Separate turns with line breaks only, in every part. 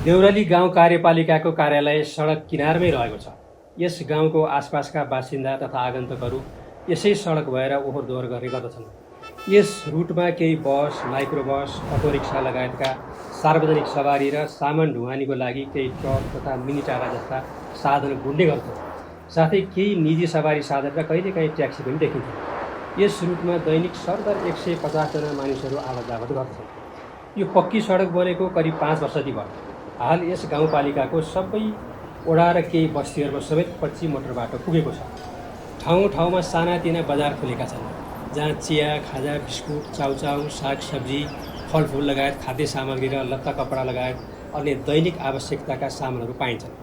देउराली गाउँ कार्यपालिकाको कार्यालय सडक किनारमै रहेको छ। यस गाउँको आसपासका बासिन्दा तथा आगन्तुकहरू यसै सडक भएर ओहोर दोहोर गर्ने गर्दछन्। यस रुटमा केही बस, माइक्रोबस, अटो रिक्सा लगायतका सार्वजनिक सवारी र सामान ढुवानीको लागि केही ट्रक तथा मिनी टाढा जस्ता साधन गुड्ने गर्छन्। साथै केही निजी सवारी साधन र कहिलेकाहीँ ट्याक्सी पनि देखिन्छ। यस रुटमा दैनिक सरदर 150 जना मानिसहरू आवत जावत गर्दछन्। यो पक्की सडक बनेको करिब 5 वर्षदेखि भयो। हाल यस गाउँपालिकाको सबै वडा र केही बस्तीहरूमा समेत कच्ची मोटर बाटो पुगेको छ। ठाउँ ठाउँमा सानातिना बजार खुलेका छन्, जहाँ चिया, खाजा, बिस्कुट, चाउचाउ, सागसब्जी, फलफुल लगायत खाद्य सामग्री र लत्ता कपडा लगायत अन्य दैनिक आवश्यकताका सामानहरू पाइन्छन्।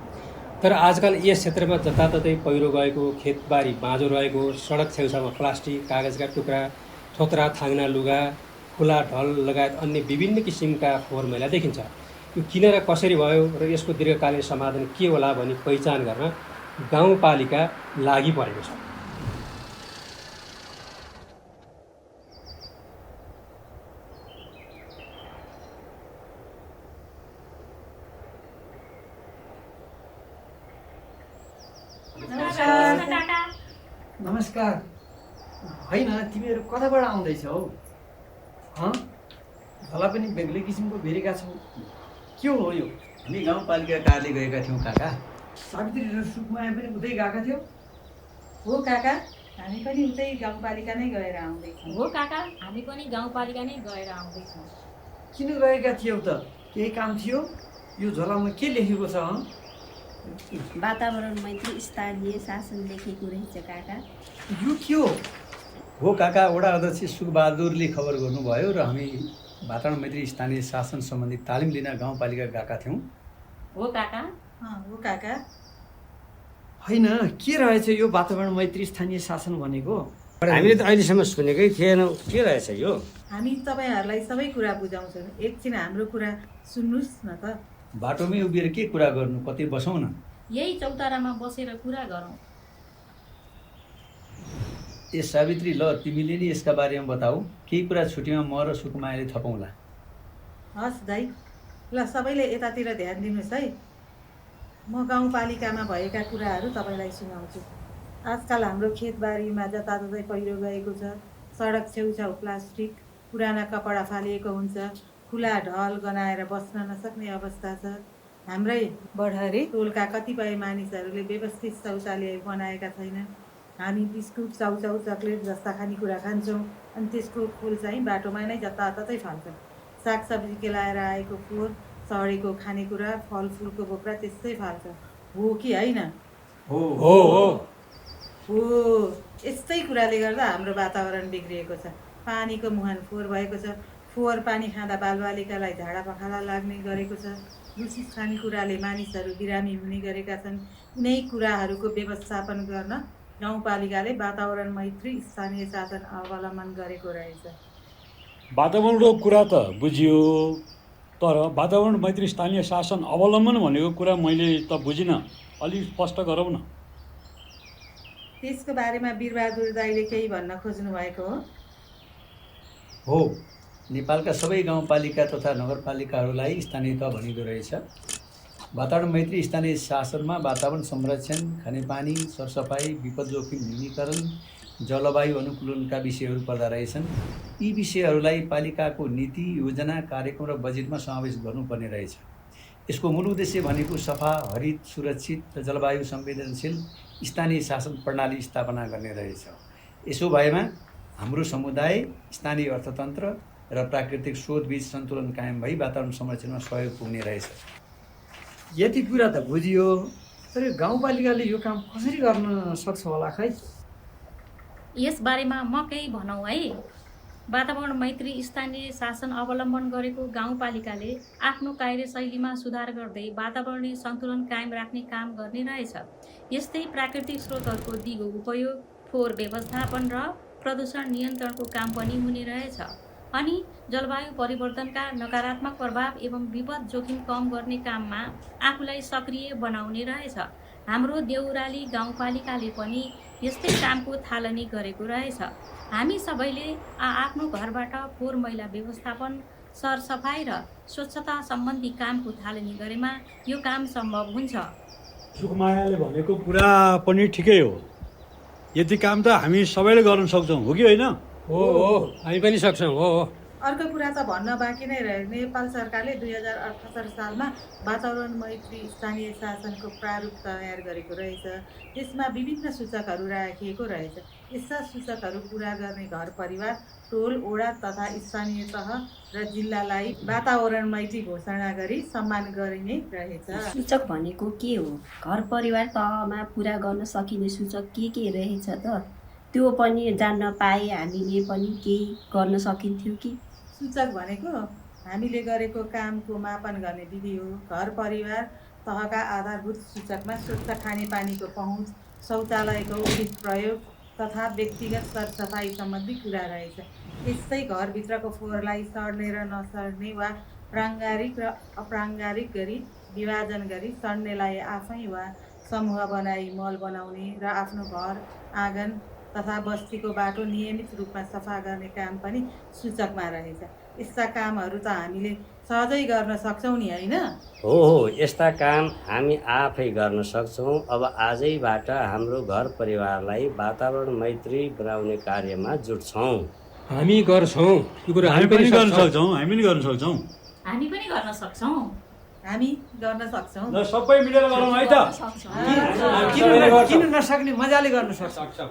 तर आजकल यस क्षेत्रमा जताततै पहिरो गएको, खेतबारी बाँझो रहेको, सडक छेउछाउमा प्लास्टिक, कागजका टुक्रा, थोत्रा थाङ्ना लुगा, खुला ढल लगायत अन्य विभिन्न किसिमका फोहोर मैला देखिन्छ। यो किन र कसरी भयो र यसको दीर्घकालीन समाधान के होला भनी पहिचान गर्न गाउँपालिका लागि परेको छ।
नमस्कार। होइन, तिमीहरू कताबाट आउँदैछौ? झोला पनि बेग्लै किसिमको भेरेका छौ। के हो यो?
हामी गाउँपालिका कार्यालय गएका थियौँ काका।
सावित्री र सुकमाया पनि उतै गएका थियो?
हो काका, हामी पनि उतै गाउँपालिका नै गएर आउँदैछौँ।
हो काका, हामी पनि गाउँपालिका नै गएर आउँदैछौँ।
किन गएका थियौ त? केही काम थियो? यो झोलामा के लेखेको छ?
वातावरण मैत्री स्थानीय शासन लेखेको रहेछ काका।
यो के हो?
हो काका, वडा अध्यक्ष सुखबहादुरले खबर गर्नुभयो र हामी वातावरण मैत्री स्थानीय शासन सम्बन्धी तालिम लिन गाउँपालिका गएका थियौँ।
हो काका।
हो काका।
होइन, के रहेछ यो वातावरण मैत्री स्थानीय शासन भनेको?
हामीले त अहिलेसम्म सुनेकै थिएनौँ। के रहेछ यो?
हामी तपाईँहरूलाई सबै कुरा बुझाउँछौँ, एकछिन हाम्रो कुरा सुन्नुहोस् न त।
बाटोमै उभिएर के कुरा गर्नु, कतै बसौँ न।
यही चौतारामा बसेर कुरा गरौँ।
ए सावित्री, ल तिमीले नि यसका बारेमा बताऊ। केही कुरा छुट्टीमा म र सुकुमायाले थपौँला।
हस् दाइ, ल सबैले यतातिर ध्यान दिनुहोस् है। म गाउँपालिकामा भएका कुराहरू तपाईँलाई सुनाउँछु। आजकल हाम्रो खेतबारीमा जताततै पहिरो गएको छ, सडक छेउछाउ प्लास्टिक, पुराना कपडा फालिएको हुन्छ, खुला ढल गनाएर बस्न नसक्ने अवस्था छ। हाम्रै बढहरे टोलका कतिपय मानिसहरूले व्यवस्थित शौचालय बनाएका छैनन्। हामी बिस्कुट, चाउचाउ, चक्लेट जस्ता खानेकुरा खान्छौँ अनि त्यसको खोल चाहिँ बाटोमा नै जताततै फाल्छौँ। सागसब्जी केलाएर आएको फोहोर, सडेको खानेकुरा, फलफुलको बोक्रा त्यसै फाल्छ। हो कि होइन?
हो
हो हो
हो, यस्तै कुराले गर्दा हाम्रो वातावरण बिग्रिएको छ। पानीको मुहान फोहोर भएको छ। फोहोर पानी खाँदा बालबालिकालाई झाडा पखाला लाग्ने गरेको छ। दूषित खानेकुराले मानिसहरू बिरामी हुने गरेका छन्। यिनै कुराहरूको व्यवस्थापन गर्न गाउँपालिकाले वातावरण मैत्री स्थानीय शासन अवलम्बन गरेको रहेछ।
वातावरणको कुरा त बुझियो, तर वातावरण मैत्री स्थानीय शासन अवलम्बन भनेको कुरा मैले त बुझिनँ। अलिक स्पष्ट गरौँ न।
त्यसको बारेमा वीरबहादुर दाइले केही भन्न खोज्नु भएको हो?
हो, नेपालका सबै गाउँपालिका तथा नगरपालिकाहरूलाई स्थानीय तह भनिँदो रहेछ। वातावरण मैत्री स्थानीय शासनमा वातावरण संरक्षण, खानेपानी, सरसफाइ, विपद जोखिम न्यूनीकरण, जलवायु अनुकूलनका विषयहरू पर्दा रहेछन्। यी विषयहरूलाई पालिकाको नीति, योजना, कार्यक्रम र बजेटमा समावेश गर्नुपर्ने रहेछ। यसको मूल उद्देश्य भनेको सफा, हरित, सुरक्षित र जलवायु संवेदनशील स्थानीय शासन प्रणाली स्थापना गर्ने रहेछ। यसो भएमा हाम्रो समुदाय, स्थानीय अर्थतन्त्र र प्राकृतिक स्रोतबीच सन्तुलन कायम भई वातावरण संरक्षणमा सहयोग पुग्ने रहेछ।
यति कुरा त बुझियो, तर यो गाउँपालिकाले यो काम कसरी गर्न सक्छ होला खै?
यसबारेमा म केही भनौँ है। वातावरण मैत्री स्थानीय शासन अवलम्बन गरेको गाउँपालिकाले आफ्नो कार्यशैलीमा सुधार गर्दै वातावरणीय सन्तुलन कायम राख्ने काम गर्ने रहेछ। यस्तै प्राकृतिक स्रोतहरूको दिगो उपयोग, फोहोर व्यवस्थापन र प्रदूषण नियन्त्रणको काम पनि हुने रहेछ। अनि जलवायु परिवर्तनका नकारात्मक प्रभाव एवं विपद जोखिम कम गर्ने काममा आफूलाई सक्रिय बनाउने रहेछ। हाम्रो देउराली गाउँपालिकाले पनि यस्तै कामको थालनी गरेको रहेछ। हामी सबैले आफ्नो घरबाट फोहोर मैला व्यवस्थापन, सरसफाइ र स्वच्छता सम्बन्धी कामको थालनी गरेमा यो काम सम्भव हुन्छ।
सुखमायाले भनेको कुरा पनि ठिकै हो। यति काम त हामी सबैले गर्न सक्छौँ, हो कि होइन?
हो हामी पनि सक्छौँ। हो
अर्को कुरा त भन्न बाँकी नै रह्यो। नेपाल सरकारले 2078 सालमा वातावरण मैत्री स्थानीय शासनको प्रारूप तयार गरेको रहेछ। त्यसमा विभिन्न सूचकहरू राखिएको रहेछ। यस्ता सूचकहरू पुरा गर्ने घर परिवार, टोल, वडा तथा स्थानीय तह र जिल्लालाई वातावरण मैत्री घोषणा गरी सम्मान गरिने रहेछ।
सूचक भनेको के हो? घर परिवार तहमा पुरा गर्न सकिने सूचक के रहेछ त? त्यो पनि जान्न पाए हामीले पनि केही गर्न सकिन्थ्यो कि?
सूचक भनेको हामीले गरेको कामको मापन गर्ने विधि हो। घर परिवार तहका आधारभूत सूचकमा स्वच्छ खानेपानीको पहुँच, शौचालयको उचित प्रयोग तथा व्यक्तिगत सरसफाइ सम्बन्धी कुरा रहेछ। यस्तै घरभित्रको फोहोरलाई सड्ने र नसड्ने वा प्राङ्गारिक र अप्राङ्गारिक गरी विभाजन गरी सड्नेलाई आफै वा समूह बनाई मल बनाउने र आफ्नो घर आँगन तथा बस्तीको बाटो नियमित रूपमा सफा गर्ने काम पनि सूचकमा रहेछ। यस्ता कामहरू त हामीले सहजै गर्न सक्छौँ नि, होइन?
हो यस्ता काम हामी आफै गर्न सक्छौँ। अब आजैबाट हाम्रो घर परिवारलाई वातावरण मैत्री बनाउने कार्यमा जुट्छौँ।
हामी गर्छौँ यो कुरा।
हामी पनि गर्न सक्छौँ। हामी पनि गर्न सक्छौँ।
हामी पनि गर्न सक्छौँ।
हामी गर्न सक्छौँ।
ल सबै मिलेर गरौँ है त।
किन नसक्ने? मजाले गर्न सक्छौँ।